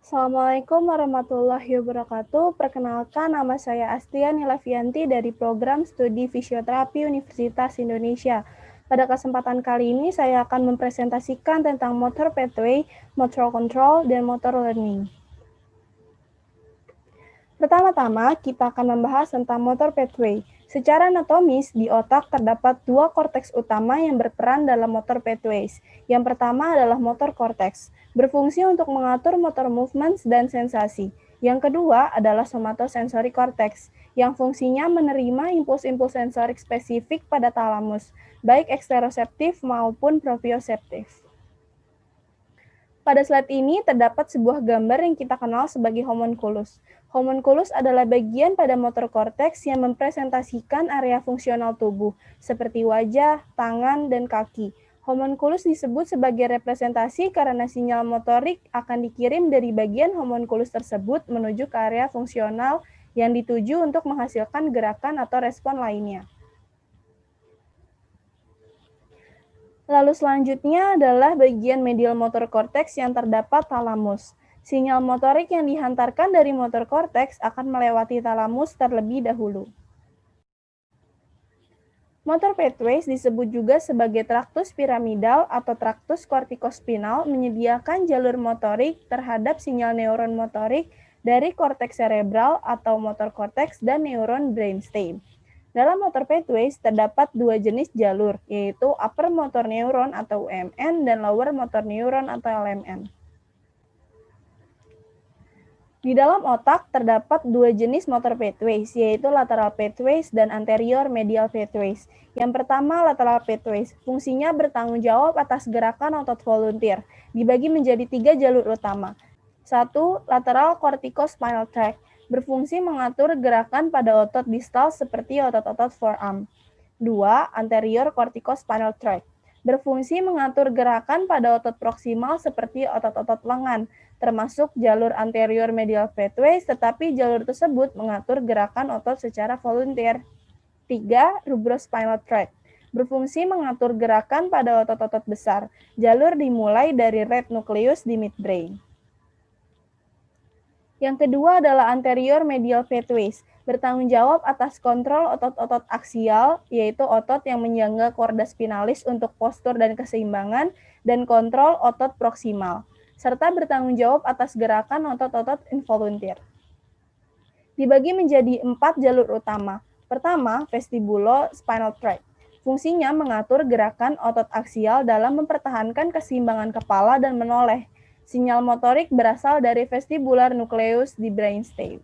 Assalamualaikum warahmatullahi wabarakatuh. Perkenalkan, nama saya Astiani Lavianti dari Program Studi Fisioterapi Universitas Indonesia. Pada kesempatan kali ini, saya akan mempresentasikan tentang motor pathway, motor control, dan motor learning. Pertama-tama, kita akan membahas tentang motor pathway. Secara anatomis, di otak terdapat dua korteks utama yang berperan dalam motor pathways. Yang pertama adalah motor cortex, berfungsi untuk mengatur motor movements dan sensasi. Yang kedua adalah somatosensory cortex, yang fungsinya menerima impuls-impuls sensorik spesifik pada talamus, baik eksteroseptif maupun proprioseptif. Pada slide ini terdapat sebuah gambar yang kita kenal sebagai homunculus. Homunculus adalah bagian pada motor korteks yang mempresentasikan area fungsional tubuh, seperti wajah, tangan, dan kaki. Homunculus disebut sebagai representasi karena sinyal motorik akan dikirim dari bagian homunculus tersebut menuju ke area fungsional yang dituju untuk menghasilkan gerakan atau respon lainnya. Lalu selanjutnya adalah bagian medial motor cortex yang terdapat talamus. Sinyal motorik yang dihantarkan dari motor cortex akan melewati talamus terlebih dahulu. Motor pathways disebut juga sebagai traktus piramidal atau traktus kortikospinal, menyediakan jalur motorik terhadap sinyal neuron motorik dari korteks cerebral atau motor cortex dan neuron brainstem. Dalam motor pathways terdapat dua jenis jalur, yaitu upper motor neuron atau UMN dan lower motor neuron atau LMN. Di dalam otak terdapat dua jenis motor pathways, yaitu lateral pathways dan anterior medial pathways. Yang pertama, lateral pathways. Fungsinya bertanggung jawab atas gerakan otot volunteer, dibagi menjadi 3 jalur utama. 1. Lateral corticospinal tract, berfungsi mengatur gerakan pada otot distal seperti otot-otot forearm. 2. Anterior corticospinal tract, berfungsi mengatur gerakan pada otot proksimal seperti otot-otot lengan, termasuk jalur anterior medial pathways, tetapi jalur tersebut mengatur gerakan otot secara volunteer. 3. Rubrospinal tract, berfungsi mengatur gerakan pada otot-otot besar. Jalur dimulai dari red nucleus di midbrain. Yang kedua adalah anterior medial pathways, bertanggung jawab atas kontrol otot-otot aksial, yaitu otot yang menyangga korda spinalis untuk postur dan keseimbangan, dan kontrol otot proksimal, serta bertanggung jawab atas gerakan otot-otot involunteer. Dibagi menjadi 4 jalur utama. Pertama, vestibulospinal tract. Fungsinya mengatur gerakan otot aksial dalam mempertahankan keseimbangan kepala dan menoleh. Sinyal motorik berasal dari vestibular nucleus di brainstem.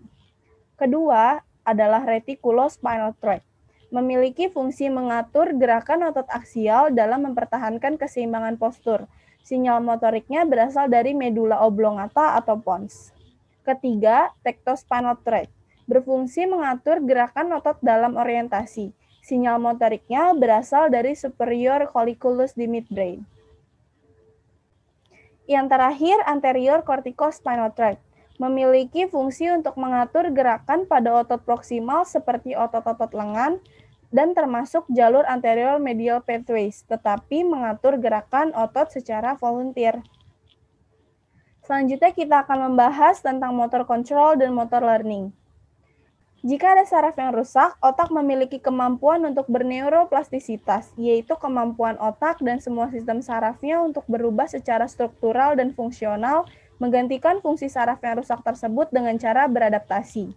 Kedua adalah reticulospinal tract, memiliki fungsi mengatur gerakan otot aksial dalam mempertahankan keseimbangan postur. Sinyal motoriknya berasal dari medula oblongata atau pons. Ketiga, tectospinal tract, berfungsi mengatur gerakan otot dalam orientasi. Sinyal motoriknya berasal dari superior colliculus di midbrain. Yang terakhir, anterior corticospinal tract, memiliki fungsi untuk mengatur gerakan pada otot proksimal seperti otot-otot lengan dan termasuk jalur anterior medial pathways, tetapi mengatur gerakan otot secara volunteer. Selanjutnya kita akan membahas tentang motor control dan motor learning. Jika ada saraf yang rusak, otak memiliki kemampuan untuk berneuroplastisitas, yaitu kemampuan otak dan semua sistem sarafnya untuk berubah secara struktural dan fungsional, menggantikan fungsi saraf yang rusak tersebut dengan cara beradaptasi.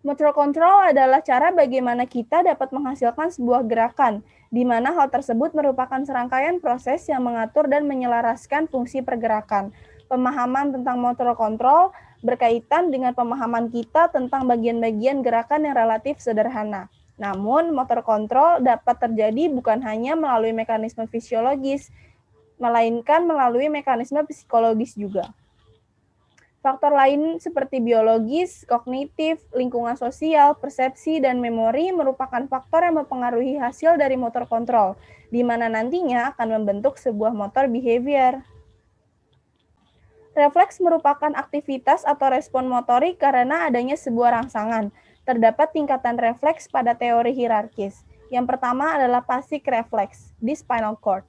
Motor control adalah cara bagaimana kita dapat menghasilkan sebuah gerakan, di mana hal tersebut merupakan serangkaian proses yang mengatur dan menyelaraskan fungsi pergerakan. Pemahaman tentang motor control berkaitan dengan pemahaman kita tentang bagian-bagian gerakan yang relatif sederhana. Namun, motor control dapat terjadi bukan hanya melalui mekanisme fisiologis, melainkan melalui mekanisme psikologis juga. Faktor lain seperti biologis, kognitif, lingkungan sosial, persepsi, dan memori merupakan faktor yang mempengaruhi hasil dari motor control, di mana nantinya akan membentuk sebuah motor behavior. Refleks merupakan aktivitas atau respon motorik karena adanya sebuah rangsangan. Terdapat tingkatan refleks pada teori hierarkis. Yang pertama adalah pasif refleks di spinal cord.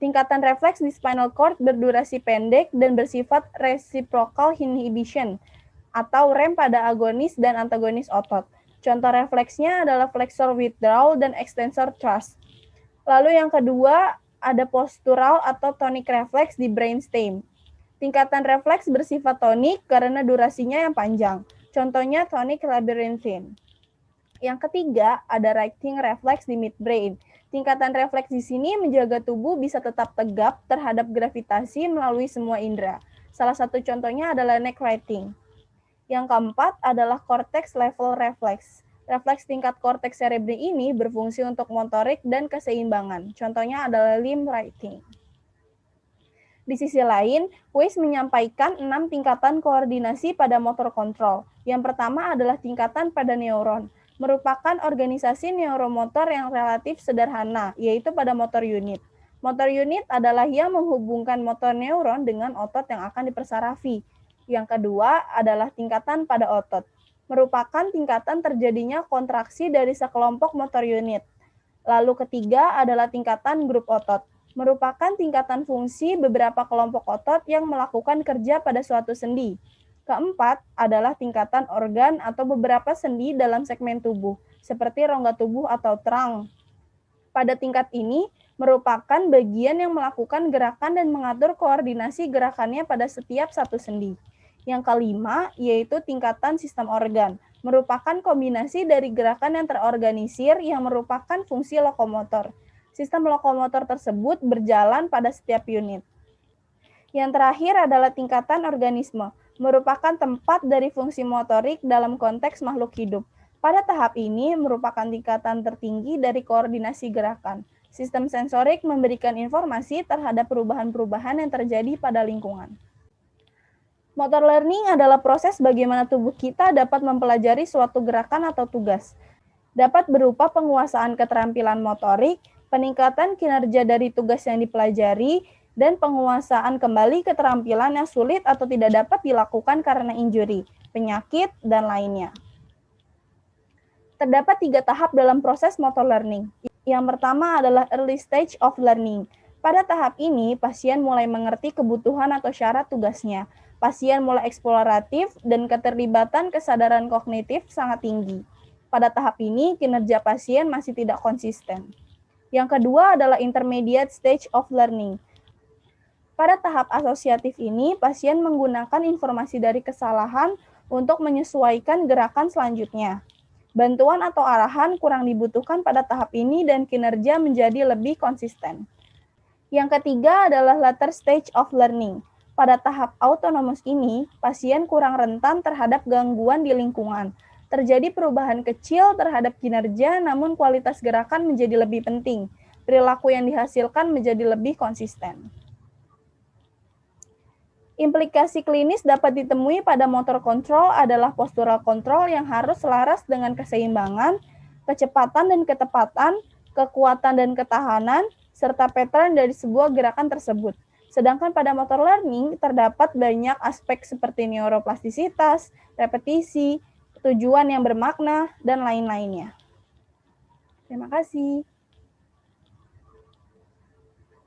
Tingkatan refleks di spinal cord berdurasi pendek dan bersifat reciprocal inhibition atau rem pada agonis dan antagonis otot. Contoh refleksnya adalah flexor withdrawal dan extensor thrust. Lalu yang kedua, ada postural atau tonic refleks di brainstem. Tingkatan refleks bersifat tonik karena durasinya yang panjang. Contohnya tonic labyrinthine. Yang ketiga, ada writing refleks di midbrain. Tingkatan refleks di sini menjaga tubuh bisa tetap tegap terhadap gravitasi melalui semua indera. Salah satu contohnya adalah neck writing. Yang keempat adalah cortex level reflex. Refleks tingkat korteks cerebri ini berfungsi untuk motorik dan keseimbangan. Contohnya adalah limb writing. Di sisi lain, Weiss menyampaikan 6 tingkatan koordinasi pada motor kontrol. Yang pertama adalah tingkatan pada neuron, merupakan organisasi neuromotor yang relatif sederhana, yaitu pada motor unit. Motor unit adalah yang menghubungkan motor neuron dengan otot yang akan dipersarafi. Yang kedua adalah tingkatan pada otot, merupakan tingkatan terjadinya kontraksi dari sekelompok motor unit. Lalu ketiga adalah tingkatan grup otot, merupakan tingkatan fungsi beberapa kelompok otot yang melakukan kerja pada suatu sendi. Keempat adalah tingkatan organ atau beberapa sendi dalam segmen tubuh, seperti rongga tubuh atau trunk. Pada tingkat ini, merupakan bagian yang melakukan gerakan dan mengatur koordinasi gerakannya pada setiap satu sendi. Yang kelima, yaitu tingkatan sistem organ, merupakan kombinasi dari gerakan yang terorganisir yang merupakan fungsi lokomotor. Sistem lokomotor tersebut berjalan pada setiap unit. Yang terakhir adalah tingkatan organisme, merupakan tempat dari fungsi motorik dalam konteks makhluk hidup. Pada tahap ini merupakan tingkatan tertinggi dari koordinasi gerakan. Sistem sensorik memberikan informasi terhadap perubahan-perubahan yang terjadi pada lingkungan. Motor learning adalah proses bagaimana tubuh kita dapat mempelajari suatu gerakan atau tugas. Dapat berupa penguasaan keterampilan motorik, peningkatan kinerja dari tugas yang dipelajari, dan penguasaan kembali keterampilan yang sulit atau tidak dapat dilakukan karena injury, penyakit, dan lainnya. Terdapat 3 tahap dalam proses motor learning. Yang pertama adalah early stage of learning. Pada tahap ini, pasien mulai mengerti kebutuhan atau syarat tugasnya. Pasien mulai eksploratif dan keterlibatan kesadaran kognitif sangat tinggi. Pada tahap ini, kinerja pasien masih tidak konsisten. Yang kedua adalah intermediate stage of learning. Pada tahap asosiatif ini, pasien menggunakan informasi dari kesalahan untuk menyesuaikan gerakan selanjutnya. Bantuan atau arahan kurang dibutuhkan pada tahap ini dan kinerja menjadi lebih konsisten. Yang ketiga adalah later stage of learning. Pada tahap autonomous ini, pasien kurang rentan terhadap gangguan di lingkungan. Terjadi perubahan kecil terhadap kinerja, namun kualitas gerakan menjadi lebih penting. Perilaku yang dihasilkan menjadi lebih konsisten. Implikasi klinis dapat ditemui pada motor control adalah postural control yang harus selaras dengan keseimbangan, kecepatan dan ketepatan, kekuatan dan ketahanan, serta pattern dari sebuah gerakan tersebut. Sedangkan pada motor learning terdapat banyak aspek seperti neuroplastisitas, repetisi, tujuan yang bermakna, dan lain-lainnya. Terima kasih.